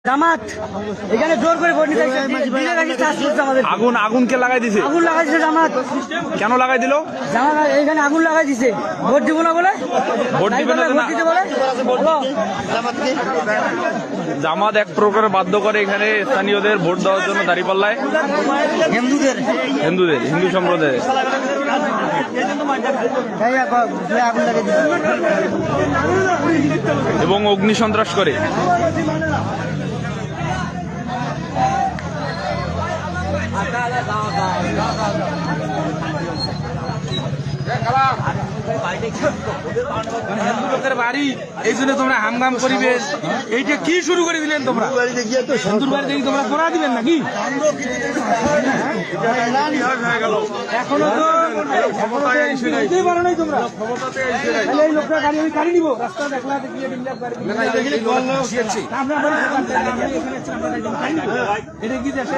জামাত এখানে জোর করে ভোট নিতে আগুন আগুন কে লাগাই দিছে? আগুন লাগাই দিছে জামাত। কেন লাগাই দিল? জামাত এখানে আগুন লাগাই দিছে ভোট দিব না বলে, ভোট দিবে না ভোট দিতে বলে। জামাত এক প্রকার বাধ্য করে এখানে স্থানীয়দের ভোট দেওয়ার জন্য দাঁড়িপাল্লায় হিন্দুদের হিন্দু সম্প্রদায়ের এবং অগ্নি সন্ত্রাস করে। হিন্দু লোকের বাড়ি, এই জন্য তোমরা হামগাম করিবে। এইটা কি শুরু করে দিলেন তোমরা? হিন্দুর বাড়ি দেখি তোমরা করা দিবেন নাকি? এখনো তো বুঝতেই পারো নাই তোমরা। এই লোকটা গাড়ি আমি গাড়ি নিবো, রাস্তা দেখলা দেখিয়ে এটা কি দেশে